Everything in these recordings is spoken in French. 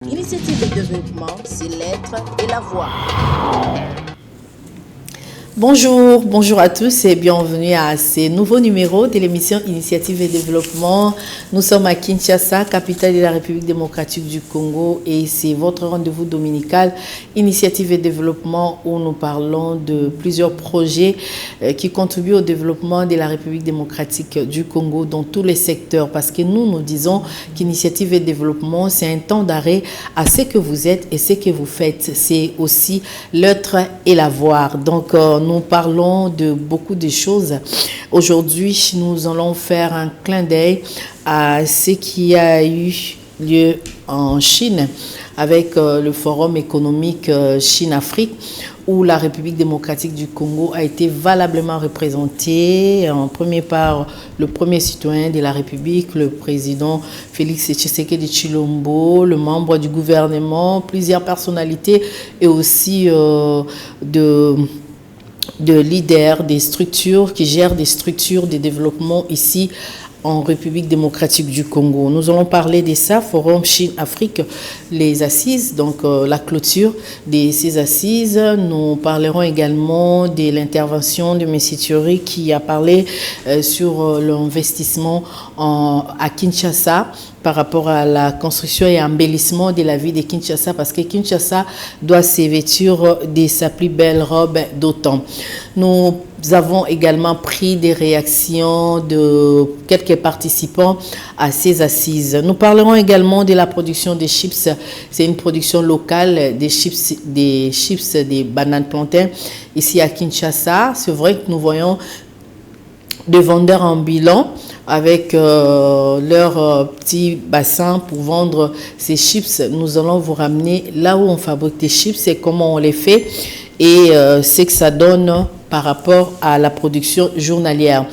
Initiative de développement, c'est l'être et la voix. Bonjour à tous et bienvenue à ce nouveau numéro de l'émission Initiative et Développement. Nous sommes à Kinshasa, capitale de la République démocratique du Congo, et c'est votre rendez-vous dominical Initiative et Développement où nous parlons de plusieurs projets qui contribuent au développement de la République démocratique du Congo dans tous les secteurs, parce que nous disons qu'Initiative et Développement, c'est un temps d'arrêt à ce que vous êtes et ce que vous faites. C'est aussi l'être et l'avoir. Donc, nous parlons de beaucoup de choses. Aujourd'hui, nous allons faire un clin d'œil à ce qui a eu lieu en Chine avec le forum économique Chine-Afrique, où la République démocratique du Congo a été valablement représentée, en premier par le premier citoyen de la République, le président Félix Tshisekedi Tshilombo, le membre du gouvernement, plusieurs personnalités et aussi de leaders des structures qui gèrent des structures de développement ici en République démocratique du Congo. Nous allons parler de ça, Forum Chine-Afrique, les assises, donc la clôture de ces assises. Nous parlerons également de l'intervention de M. Thiori qui a parlé sur l'investissement à Kinshasa par rapport à la construction et embellissement de la ville de Kinshasa, parce que Kinshasa doit se vêtir de sa plus belle robe d'automne. Nous avons également pris des réactions de quelques participants à ces assises. Nous parlerons également de la production des chips. C'est une production locale des chips, des bananes plantains ici à Kinshasa. C'est vrai que nous voyons des vendeurs ambulants avec leur petit bassin pour vendre ces chips. Nous allons vous ramener là où on fabrique des chips et comment on les fait et ce que ça donne par rapport à la production journalière.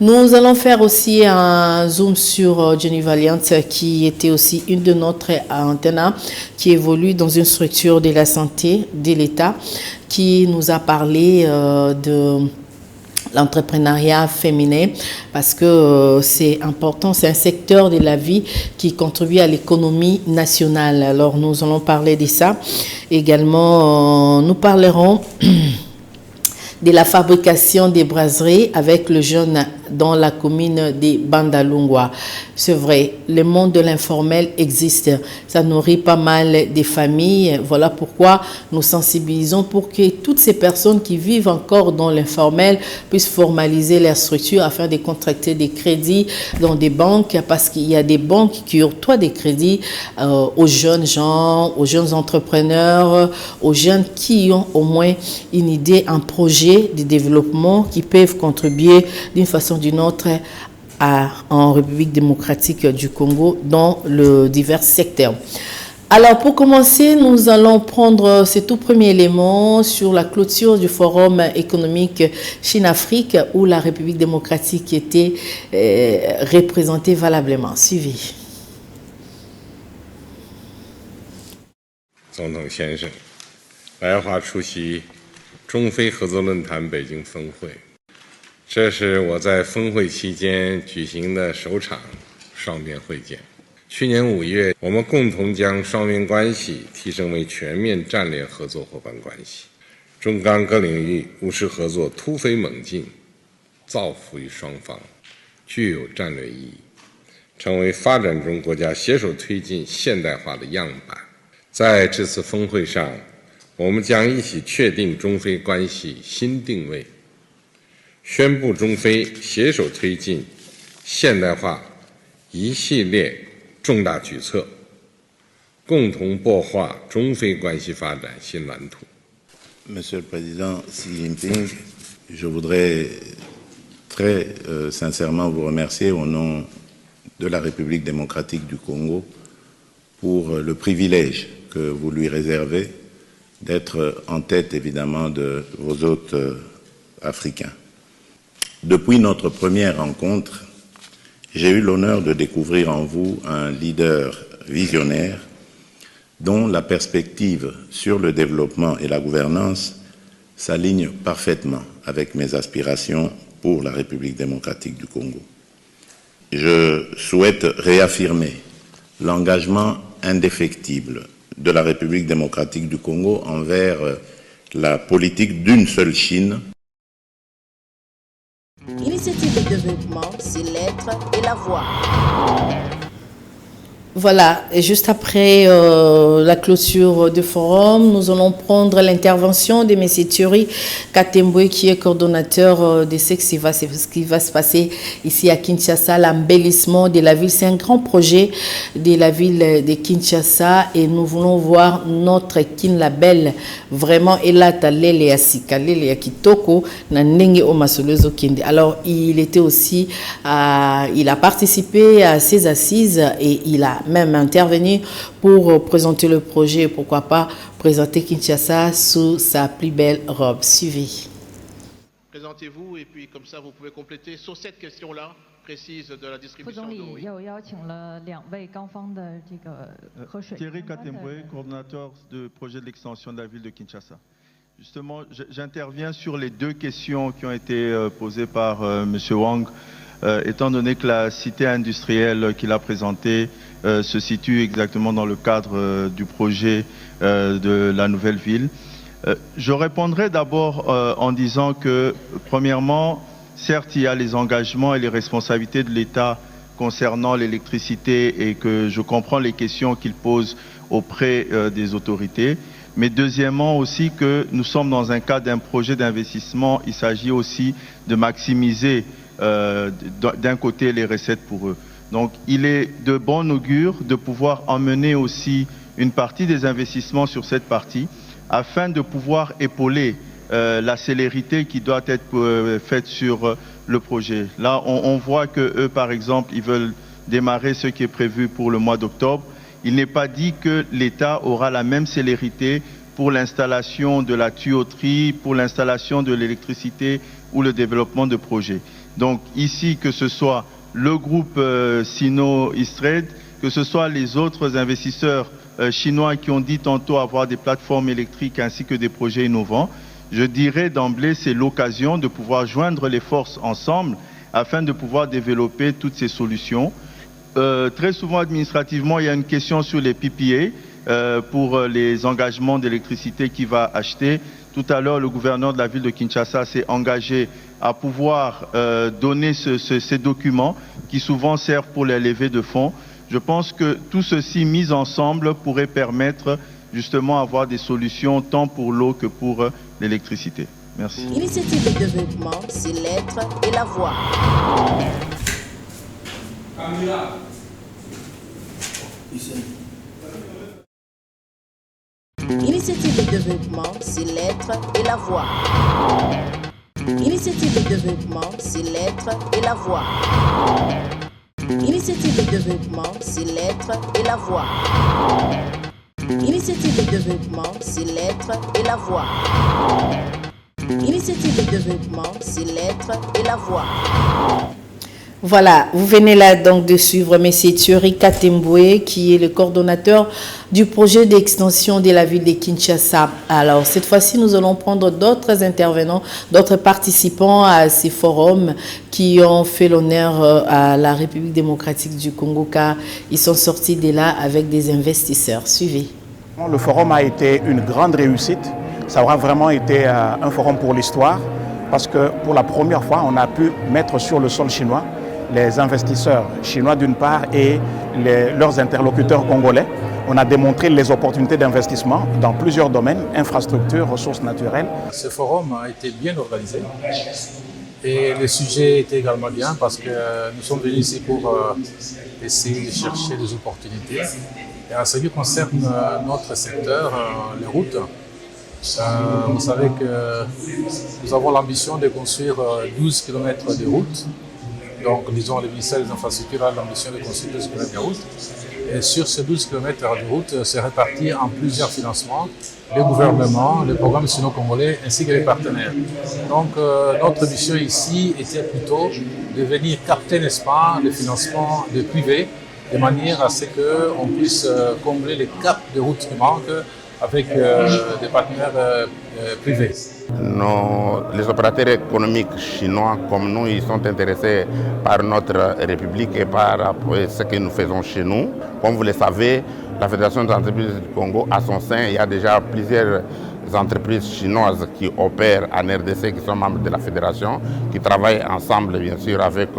Nous allons faire aussi un zoom sur Johnny Valiant, qui était aussi une de notre antennes, qui évolue dans une structure de la santé de l'État, qui nous a parlé de l'entrepreneuriat féminin, parce que c'est important, c'est un secteur de la vie qui contribue à l'économie nationale. Alors nous allons parler de ça. Également, nous parlerons de la fabrication des brasseries avec le jeune dans la commune de Bandalungwa. C'est vrai, le monde de l'informel existe. Ça nourrit pas mal des familles. Voilà pourquoi nous sensibilisons pour que toutes ces personnes qui vivent encore dans l'informel puissent formaliser leur structure afin de contracter des crédits dans des banques, parce qu'il y a des banques qui octroient des crédits aux jeunes gens, aux jeunes entrepreneurs, aux jeunes qui ont au moins une idée, un projet de développement qui peuvent contribuer d'une façon ou d'une autre en République démocratique du Congo dans le divers secteurs. Alors pour commencer, nous allons prendre ce tout premier élément sur la clôture du forum économique Chine-Afrique où la République démocratique était représentée valablement. Suivi. 总统先生，来华出席中非合作论坛北京峰会，这是我在峰会期间举行的首场双边会见。去年5月，我们共同将双边关系提升为全面战略合作伙伴关系，中港各领域务实合作突飞猛进，造福于双方，具有战略意义，成为发展中国家携手推进现代化的样板。在这次峰会上，我们将一起确定中非关系新定位，宣布中非携手推进现代化一系列重大举措，共同擘画中非关系发展新蓝图。Monsieur le Président Xi Jinping, je voudrais très sincèrement vous remercier au nom de la République démocratique du Congo pour le privilège que vous lui réservez d'être en tête évidemment de vos hôtes africains. Depuis notre première rencontre, j'ai eu l'honneur de découvrir en vous un leader visionnaire dont la perspective sur le développement et la gouvernance s'aligne parfaitement avec mes aspirations pour la République démocratique du Congo. Je souhaite réaffirmer l'engagement indéfectible de la République démocratique du Congo envers la politique d'une seule Chine. Initiative de développement, c'est l'être et la voix. Voilà, et juste après la clôture du forum, nous allons prendre l'intervention de M. Thierry Katembwe, qui est coordonnateur de ce qui va se passer ici à Kinshasa, l'embellissement de la ville. C'est un grand projet de la ville de Kinshasa et nous voulons voir notre Kin la Belle vraiment elata lele ya sika lele ya kitoko na ndenge o masolozo kindi. Alors il était aussi il a participé à ces assises et il a même intervenu pour présenter le projet et pourquoi pas présenter Kinshasa sous sa plus belle robe. Suivez. Présentez-vous et puis comme ça vous pouvez compléter sur cette question-là précise de la distribution d'eau. Thierry Katembwe, coordonnateur du projet de l'extension de la ville de Kinshasa. Justement, j'interviens sur les deux questions qui ont été posées par M. Wang. Étant donné que la cité industrielle qu'il a présentée se situe exactement dans le cadre du projet de la nouvelle ville. Je répondrai d'abord en disant que, premièrement, certes, il y a les engagements et les responsabilités de l'État concernant l'électricité et que je comprends les questions qu'il pose auprès des autorités. Mais deuxièmement aussi que nous sommes dans un cadre d'un projet d'investissement. Il s'agit aussi de maximiser d'un côté les recettes pour eux. Donc il est de bon augure de pouvoir emmener aussi une partie des investissements sur cette partie afin de pouvoir épauler la célérité qui doit être faite sur le projet. Là on voit que eux par exemple ils veulent démarrer ce qui est prévu pour le mois d'octobre. Il n'est pas dit que l'État aura la même célérité pour l'installation de la tuyauterie, pour l'installation de l'électricité ou le développement de projets. Donc ici, que ce soit le groupe Sino-Istrade, que ce soit les autres investisseurs chinois qui ont dit tantôt avoir des plateformes électriques ainsi que des projets innovants, je dirais d'emblée c'est l'occasion de pouvoir joindre les forces ensemble afin de pouvoir développer toutes ces solutions. Très souvent administrativement, il y a une question sur les PPA pour les engagements d'électricité qu'il va acheter. Tout à l'heure, le gouverneur de la ville de Kinshasa s'est engagé à pouvoir donner ces documents qui souvent servent pour les levées de fonds. Je pense que tout ceci mis ensemble pourrait permettre justement d'avoir des solutions tant pour l'eau que pour l'électricité. Merci. Initiative de développement, c'est l'être et la voix. Initiative de développement, c'est l'être et la voix. Initiative de développement, c'est l'être et la voix. Initiative de développement, c'est l'être et la voix. Initiative de développement, c'est l'être et la voix. Initiative de développement, c'est l'être et la voix. Voilà, vous venez là donc de suivre M. Thierry Katembwe, qui est le coordonnateur du projet d'extension de la ville de Kinshasa. Alors, cette fois-ci, nous allons prendre d'autres intervenants, d'autres participants à ces forums qui ont fait l'honneur à la République démocratique du Congo, car ils sont sortis de là avec des investisseurs. Suivez. Le forum a été une grande réussite. Ça aura vraiment été un forum pour l'histoire, parce que pour la première fois, on a pu mettre sur le sol chinois les investisseurs chinois d'une part et leurs interlocuteurs congolais. On a démontré les opportunités d'investissement dans plusieurs domaines, infrastructures, ressources naturelles. Ce forum a été bien organisé et le sujet était également bien parce que nous sommes venus ici pour essayer de chercher des opportunités. Et en ce qui concerne notre secteur, les routes, vous savez que nous avons l'ambition de construire 12 km de routes. Donc, disons, le ministère des Infrastructures a l'ambition de construire 12 km de route. Et sur ces 12 km de route, c'est réparti en plusieurs financements, le gouvernement, le programme sino-congolais ainsi que les partenaires. Donc, notre mission ici était plutôt de venir capter, n'est-ce pas, le financement de privés, de manière à ce qu'on puisse combler les caps de route qui manquent avec des partenaires privés. Les opérateurs économiques chinois comme nous, ils sont intéressés par notre République et par ce que nous faisons chez nous. Comme vous le savez, La Fédération des entreprises du Congo, à son sein, il y a déjà plusieurs entreprises chinoises qui opèrent en RDC, qui sont membres de la fédération, qui travaillent ensemble, bien sûr, avec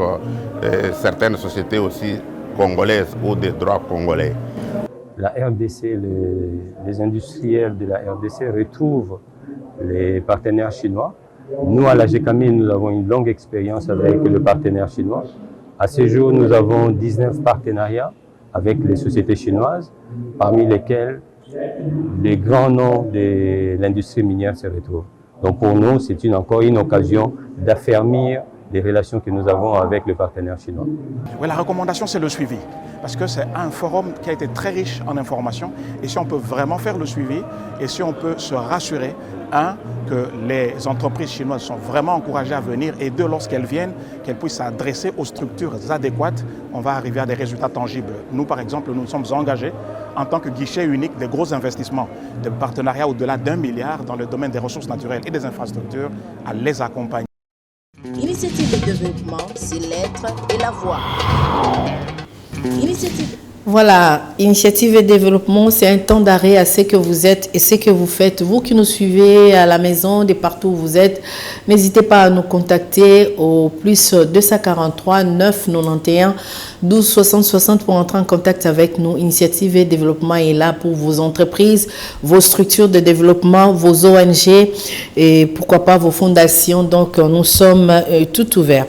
certaines sociétés aussi congolaises ou des droits congolais. La RDC, les industriels de la RDC retrouvent les partenaires chinois. Nous, à la GECAMI, nous avons une longue expérience avec le partenaire chinois. À ce jour, nous avons 19 partenariats avec les sociétés chinoises, parmi lesquelles les grands noms de l'industrie minière se retrouvent. Donc pour nous, c'est encore une occasion d'affermir les relations que nous avons avec le partenaire chinois. Oui, la recommandation, c'est le suivi. Parce que c'est un forum qui a été très riche en informations. Et si on peut vraiment faire le suivi, et si on peut se rassurer, que les entreprises chinoises sont vraiment encouragées à venir, et deux, lorsqu'elles viennent, qu'elles puissent s'adresser aux structures adéquates, on va arriver à des résultats tangibles. Nous, par exemple, nous sommes engagés en tant que guichet unique des gros investissements, de partenariats au-delà d'1 milliard dans le domaine des ressources naturelles et des infrastructures, à les accompagner. Initiative de développement, c'est l'être et la voix. Initiative. Voilà, Initiative et Développement, c'est un temps d'arrêt à ce que vous êtes et ce que vous faites. Vous qui nous suivez à la maison, de partout où vous êtes, n'hésitez pas à nous contacter au plus 243 991 12 60 60 pour entrer en contact avec nous. Initiative et Développement est là pour vos entreprises, vos structures de développement, vos ONG et pourquoi pas vos fondations. Donc, nous sommes tout ouverts.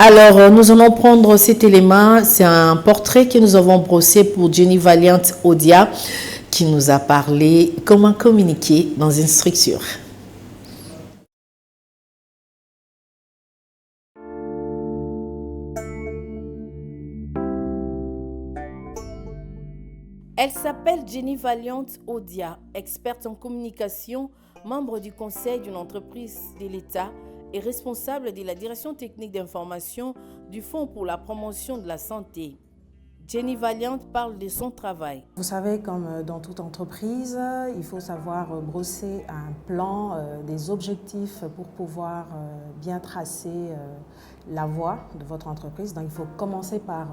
Alors, nous allons prendre cet élément. C'est un portrait que nous avons brossé pour Jenny Valiant Odia, qui nous a parlé comment communiquer dans une structure. Elle s'appelle Jenny Valiant Odia, experte en communication, membre du conseil d'une entreprise de l'État et responsable de la direction technique d'information du Fonds pour la promotion de la santé. Jenny Valiant parle de son travail. Vous savez, comme dans toute entreprise, il faut savoir brosser un plan, des objectifs pour pouvoir bien tracer la voie de votre entreprise. Donc il faut commencer par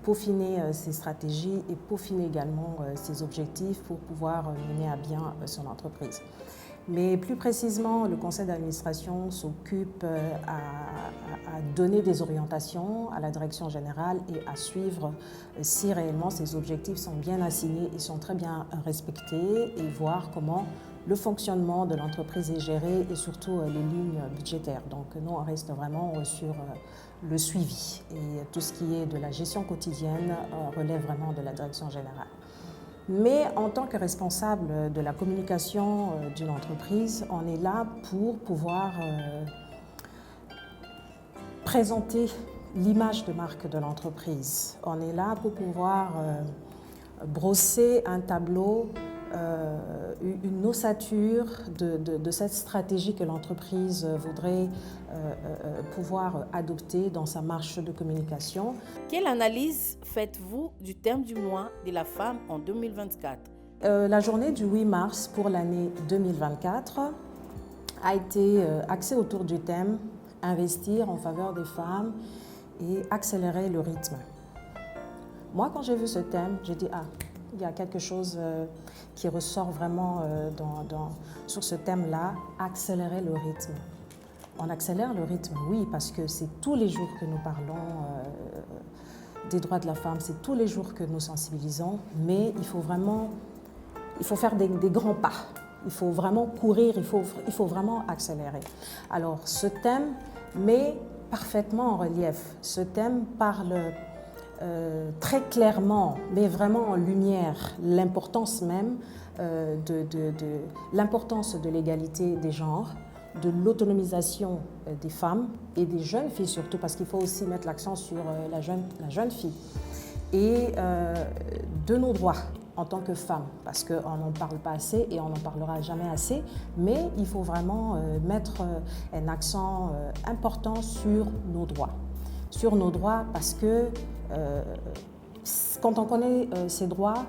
peaufiner ses stratégies et peaufiner également ses objectifs pour pouvoir mener à bien son entreprise. Mais plus précisément, le conseil d'administration s'occupe à donner des orientations à la direction générale et à suivre si réellement ces objectifs sont bien assignés et sont très bien respectés et voir comment le fonctionnement de l'entreprise est géré et surtout les lignes budgétaires. Donc nous, on reste vraiment sur le suivi et tout ce qui est de la gestion quotidienne relève vraiment de la direction générale. Mais en tant que responsable de la communication d'une entreprise, on est là pour pouvoir présenter l'image de marque de l'entreprise. On est là pour pouvoir brosser un tableau, une ossature de cette stratégie que l'entreprise voudrait pouvoir adopter dans sa marche de communication. Quelle analyse faites-vous du thème du mois de la femme en 2024 ? La journée du 8 mars pour l'année 2024 a été axée autour du thème « Investir en faveur des femmes et accélérer le rythme ». Moi, quand j'ai vu ce thème, j'ai dit « Ah, il y a quelque chose qui ressort vraiment sur ce thème-là, accélérer le rythme ». On accélère le rythme, oui, parce que c'est tous les jours que nous parlons des droits de la femme, c'est tous les jours que nous sensibilisons, mais il faut faire des grands pas. Il faut vraiment courir, il faut vraiment accélérer. Alors, ce thème met parfaitement en relief. Ce thème parle très clairement, mais vraiment en lumière, l'importance même l'importance de l'égalité des genres, de l'autonomisation des femmes et des jeunes filles surtout, parce qu'il faut aussi mettre l'accent sur la jeune fille, et de nos droits en tant que femmes, parce qu'on n'en parle pas assez et on n'en parlera jamais assez, mais il faut vraiment mettre un accent important sur nos droits. Sur nos droits parce que quand on connaît ces droits,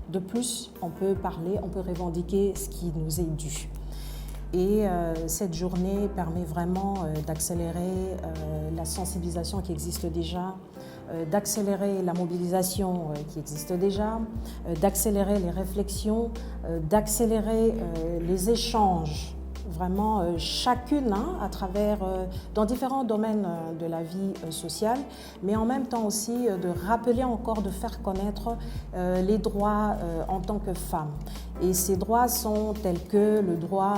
de plus on peut parler, on peut revendiquer ce qui nous est dû. Et cette journée permet vraiment d'accélérer la sensibilisation qui existe déjà d'accélérer la mobilisation qui existe déjà, d'accélérer les réflexions, d'accélérer les échanges, vraiment chacune à travers, dans différents domaines de la vie sociale, mais en même temps aussi de rappeler encore, de faire connaître les droits en tant que femme. Et ces droits sont tels que le droit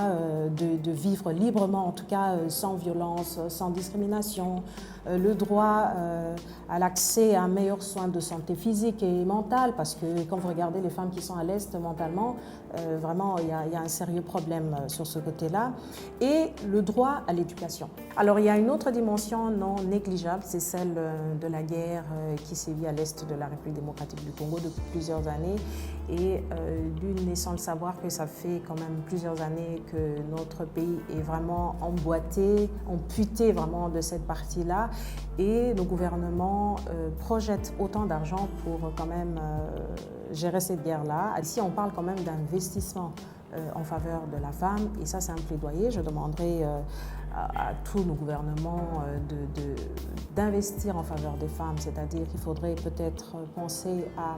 de vivre librement, en tout cas sans violence, sans discrimination, le droit à l'accès à un meilleur soin de santé physique et mentale, parce que quand vous regardez les femmes qui sont à l'Est mentalement, vraiment il y a un sérieux problème sur ce côté-là, et le droit à l'éducation. Alors il y a une autre dimension non négligeable, c'est celle de la guerre qui sévit à l'Est de la République démocratique du Congo depuis plusieurs années, et l'une est sans le savoir que ça fait quand même plusieurs années que notre pays est vraiment emboîté, amputé vraiment de cette partie-là, et nos gouvernements projettent autant d'argent pour quand même gérer cette guerre-là. Ici, on parle quand même d'investissement en faveur de la femme, et ça c'est un plaidoyer. Je demanderai à tous nos gouvernements d'investir en faveur des femmes, c'est-à-dire qu'il faudrait peut-être penser à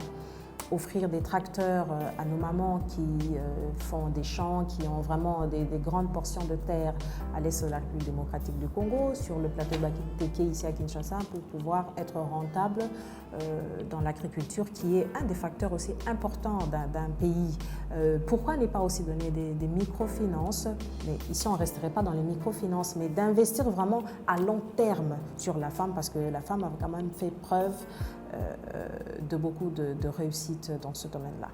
offrir des tracteurs à nos mamans qui font des champs, qui ont vraiment des grandes portions de terre à l'est de la République démocratique du Congo, sur le plateau Bakiteke ici à Kinshasa, pour pouvoir être rentable dans l'agriculture, qui est un des facteurs aussi importants d'un pays. Pourquoi ne pas aussi donner des microfinances, mais ici on ne resterait pas dans les microfinances, mais d'investir vraiment à long terme sur la femme, parce que la femme a quand même fait preuve de beaucoup de réussite dans ce domaine-là.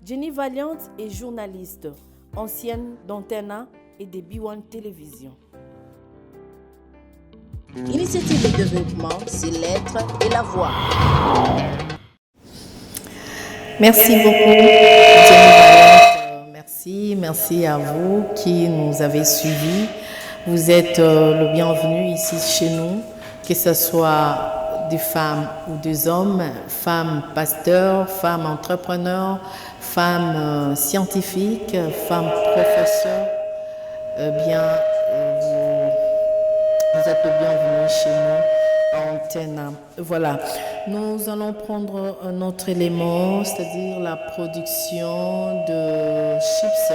Jenny Valiant est journaliste, ancienne d'Antena et de B1 Télévision. Initiative de développement, c'est l'être et la voix. Merci beaucoup, Jenny Valiant. Merci à vous qui nous avez suivis. Vous êtes le bienvenu ici chez nous, que ce soit des femmes ou des hommes, femmes pasteurs, femmes entrepreneurs, femmes scientifiques, femmes professeurs. Vous êtes le bienvenu chez nous à Antena. Voilà, nous allons prendre un autre élément, c'est-à-dire la production de chips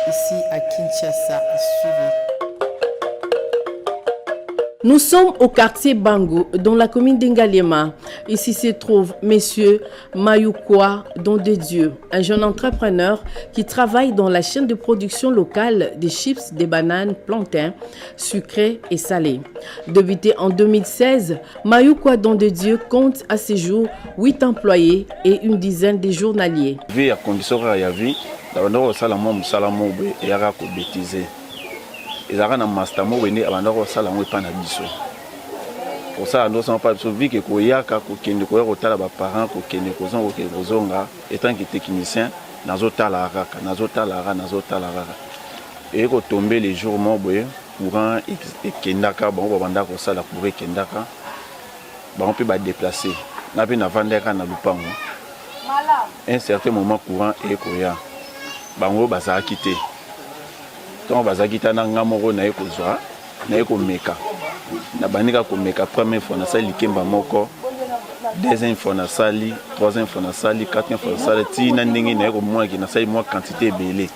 ici à Kinshasa. Suivez. Nous sommes au quartier Bango, dans la commune d'Ingaliema. Ici se trouve M. Mayukwa Don de Dieu, un jeune entrepreneur qui travaille dans la chaîne de production locale des chips, des bananes, plantains, sucrés et salés. Débuté en 2016, Mayukwa Don de Dieu compte à ce jour 8 employés et une dizaine de journaliers. Ils ont un master et un salle en wepa na biso. Pour ça, nous sommes pas vu que koyaka ko kende ko rotala ba parents ko kende ko zonga étant que technicien nazotala raka et ko tomber les jours moboye courant et kendaka bon banda ko sala pour kendaka ba on peut ba déplacer na pe na vandeka na lupango un certain moment courant et koya bango ba sa quitter. Quand on va s'agiter dans un moro na ekozwa na ekomeka na banika komeka première fois na sali kemba moko deuxième fois na sali troisième fois na sali quatrième fois na sali ti na ndingi na ekomwa ki na sali moi quantité belé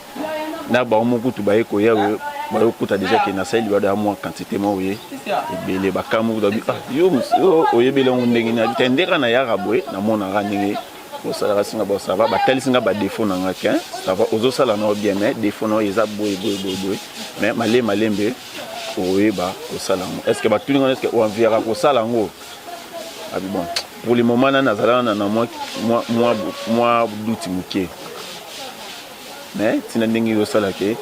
na ba moko tu ba ekoya we ba okuta déjà que na sali ba da moi quantité mo we belé ba kamu do bi yo oyebele ndingi na tendeka na ya rabwe na mona ga ndingi au salaire singa ba ça va ba tel singa ba défaut na ngaka ça va aux sala na bien mais défaut no eza boy mais malembe oyeba au sala est-ce que ba tout est-ce que on verra au sala ngo abi bon pour le moment na nazala na moi douti muke mais tina ndingi au sala ke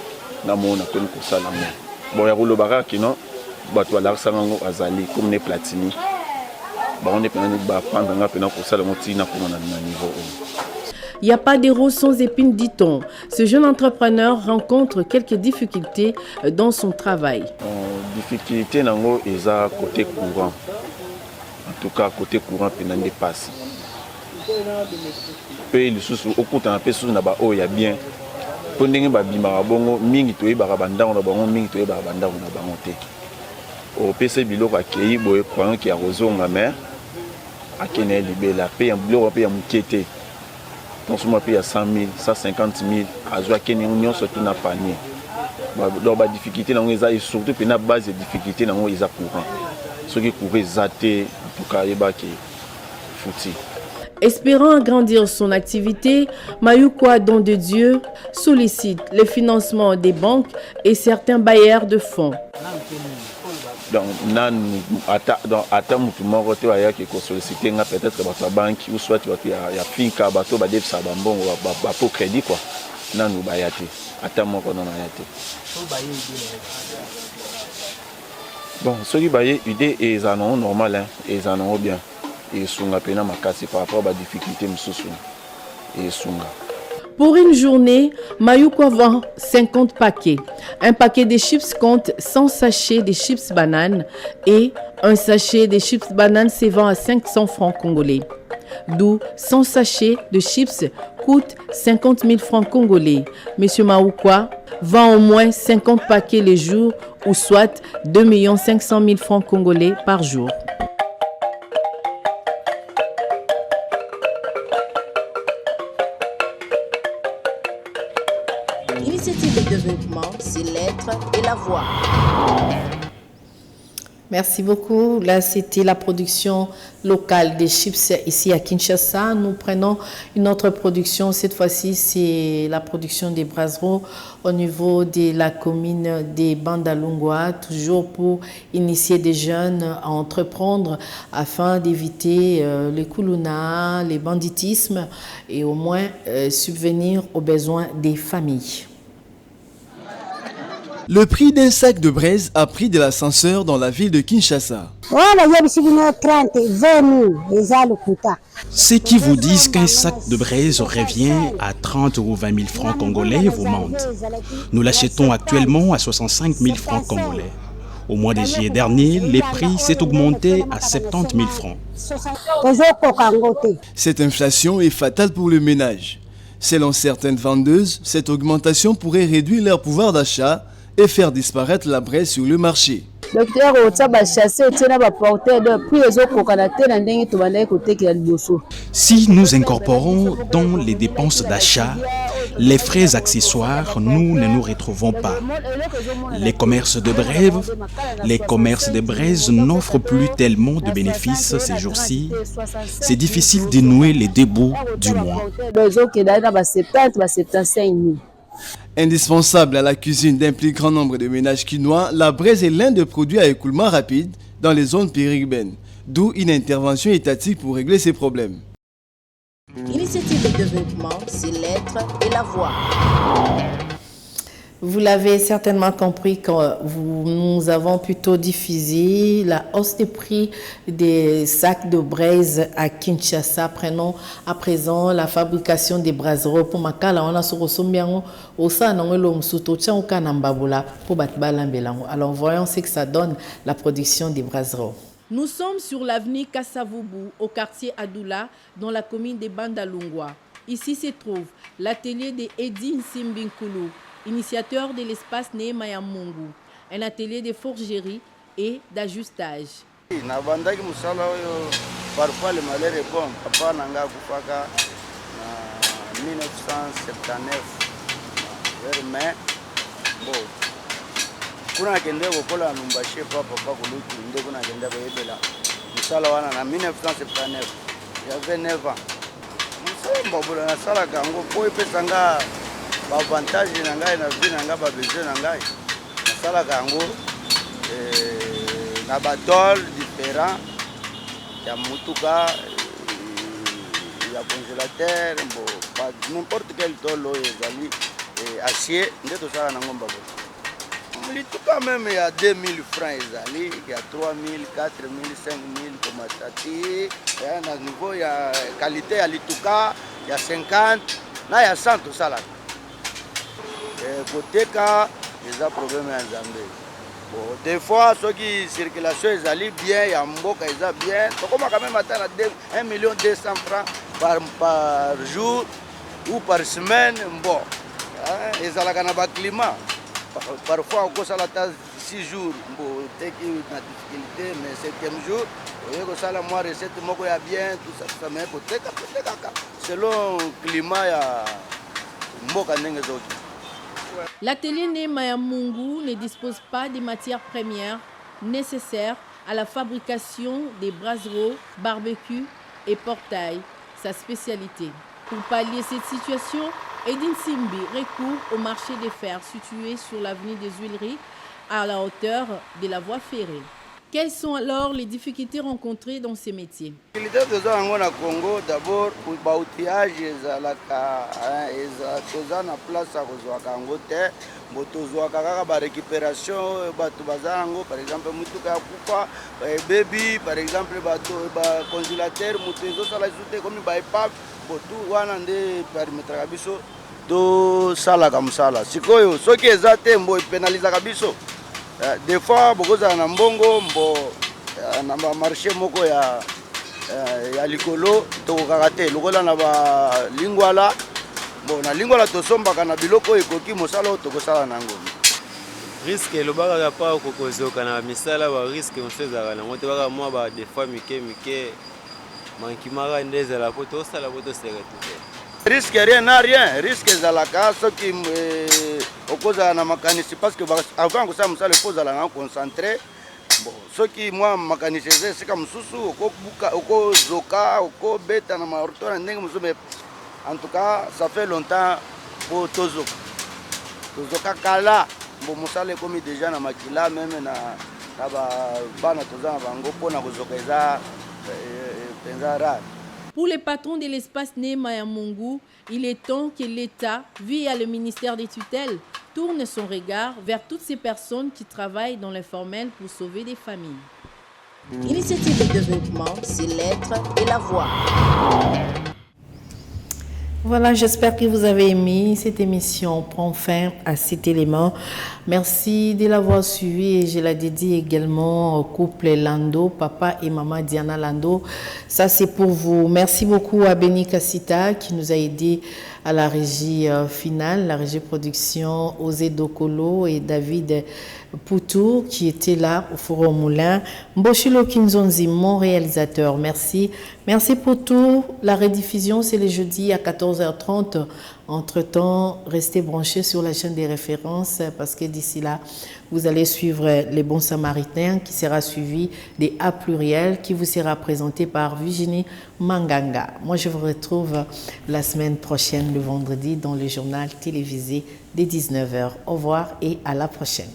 na mona ko ko sala ngo bon ya rolo baka kino ba to la sala ngo azali comme ne platini. Il n'y a pas de rose sans épines, dit-on. Ce jeune entrepreneur rencontre quelques difficultés dans son travail. Difficulté nango eza côté courant. En tout cas côté courant penande passe. Pe le sous au compte na pe sous na ba o ya bien. Pondenge ba bimara bongo mingi to yeba banda na bango mingi to yeba banda na bango te. Au PC biloko akei boye croyant qui a rozonga mer akene libela pe ya biloko pe ya mukete donc moi pe ya 100 000 150 000 azwa akene nyonso tout na panier donc ba difficulté na ngeza et surtout pe na base de difficulté na ngeza courant ce qui courait zaté en tout cas yebaki fouti. Espérant agrandir son activité, Mayukwa Don de Dieu sollicite le financement des banques et certains bailleurs de fonds. Donc, attends, tu vas solliciter peut-être la banque ou soit tu vas y a finca, bateau, badef, ça va bon, bateau crédit quoi. Non, nous bayate. Attends, moi qu'on en a été. Bon, ceux qui baillent, idée, ils en ont normal, hein, ils en ont bien. Et sunga pena makasi par rapport à la difficulté msusu. Et sunga. Pour une journée, Mayukwa vend 50 paquets. Un paquet de chips compte 100 sachets de chips bananes et un sachet de chips bananes se vend à 500 francs congolais. D'où 100 sachets de chips coûtent 50 000 francs congolais. Monsieur Mayukwa vend au moins 50 paquets le jour ou soit 2 500 000 francs congolais par jour. Initiative de développement, c'est l'être et la voix. Merci beaucoup. Là, c'était la production locale des chips ici à Kinshasa. Nous prenons une autre production. Cette fois-ci, c'est la production des brasseries au niveau de la commune des Bandalungwa, toujours pour initier des jeunes à entreprendre afin d'éviter les koulouna, les banditismes et au moins subvenir aux besoins des familles. Le prix d'un sac de braise a pris de l'ascenseur dans la ville de Kinshasa. Ceux qui vous disent qu'un sac de braise revient à 30 ou 20 000 francs congolais vous mentent. Nous l'achetons actuellement à 65 000 francs congolais. Au mois de juillet dernier, les prix s'est augmenté à 70 000 francs. Cette inflation est fatale pour le ménage. Selon certaines vendeuses, cette augmentation pourrait réduire leur pouvoir d'achat et faire disparaître la braise sur le marché. Si nous incorporons dans les dépenses d'achat les frais accessoires, nous ne nous retrouvons pas. Les commerces de braise n'offrent plus tellement de bénéfices ces jours-ci. C'est difficile de nouer les débuts du mois. Indispensable à la cuisine d'un plus grand nombre de ménages quinois, la braise est l'un des produits à écoulement rapide dans les zones périurbaines, d'où une intervention étatique pour régler ces problèmes. Initiative de développement, c'est l'être et la voix. Vous l'avez certainement compris quand nous avons plutôt diffusé la hausse des prix des sacs de braise à Kinshasa. Prenons à présent la fabrication des brasseries pour Makala. On a sur Osombiango, Osa Nangelo Msuto, Tchaouka Nambabola pour Batbalambelango. Alors voyons ce que ça donne la production des brasseries. Nous sommes sur l'avenue Kassavubu, au quartier Adoula, dans la commune de Bandalungwa. Ici se trouve l'atelier de Edine Simbinkulu, initiateur de l'espace Nehemaya Mungu, un atelier de forgerie et d'ajustage. Parfois le malheur est bon. Papa nanga kufaka en 1979 vers mai. Bon. Kuna kende kokola numbashe papa kulutu nde kuna kende koyebela. Musala wana na 1979. J'avais 9 ans. Musala mbabula na sala kango po epesanga avantage na ngai na vie na ngai ba besoin na ngai. Nasala kango na ba tol différent. Il y a mutuka, il y a congélateur, n'importe quel tol acier, il y a tout ça dans le monde. Mutuka même il y a 2000 francs, il y a 3000, 4000, 5000 comme ça. Il y a un niveau, il y a qualité à l'ituka, il y a 50, là il y a 100 tout ça là. Côté cas, il y a problème en Zambie. Bon, des fois, ceux qui circulation ils allaient bien, il y a Mboka ils allaient bien. Donc on va quand même atteindre 1 200 000 francs par jour ou par semaine. Bon, ils allaient dans le climat. Parfois on cause la tasse 6 jours mbo teki na difficulté mais 7e jour oye kosala mwa recette moko ya bien tout ça mais kotekaka selon climat ya mboka ndenge zoki. L'atelier Némaya Mungu ne dispose pas des matières premières nécessaires à la fabrication des brasseries, barbecues et portails, sa spécialité. Pour pallier cette situation, Edine Simbi recourt au marché des fers situé sur l'avenue des Huileries à la hauteur de la voie ferrée. Quelles sont alors les difficultés rencontrées dans ces métiers? Les difficultés au Congo, d'abord, l'outillage est na place à Rozoakangote, la récupération, par exemple, baby, par exemple, congélateur, comme tout permettre do sala comme ça là. Sikoyo, ce qui est mbo pénalisa kabiso. Des fois bokoza na mbongo mbo na marché moko ya likolo to kakate lokola na ba lingwala bon na lingwala to somba kana biloko ekoki mosala to kosala nango. Risque le baga pa ko kozoka na misala ba risque on sezaka na moto baga moi ba des fois mike mankimara ndeza la poto sala poto sera tout. Risque rien n'a rien, risque zalaka ce qui okoza na makanisi parce que avant que ça musala poza la concentré bon ce qui moi makanisi c'est comme susu oko zoka oko beta na marto na ndenge musobe en tout cas ça fait longtemps pour tozoka kala bon musala comme déjà na makila même na ba bana tozana bango pona kozoka eza penzara. Pour les patrons de l'espace Némaya Mungu, il est temps que l'État, via le ministère des tutelles, tourne son regard vers toutes ces personnes qui travaillent dans l'informel pour sauver des familles. Initiative de développement, c'est l'être et la voix. Voilà, j'espère que vous avez aimé cette émission. On prend fin à cet élément. Merci de l'avoir suivi et je la dédie également au couple Lando, papa et maman Diana Lando. Ça, c'est pour vous. Merci beaucoup à Beni Kassita qui nous a aidé à la régie finale, la régie production, Osé Dokolo et David Poutou qui était là au Forum Moulin. Mboshilo Kinzonzi, mon réalisateur, merci. Merci pour tout. La rediffusion, c'est le jeudi à 14h30. Entre-temps, restez branchés sur la chaîne des références parce que d'ici là, vous allez suivre Les Bons Samaritains qui sera suivi des A pluriel qui vous sera présenté par Virginie Manganga. Moi, je vous retrouve la semaine prochaine, le vendredi, dans le journal télévisé des 19h. Au revoir et à la prochaine.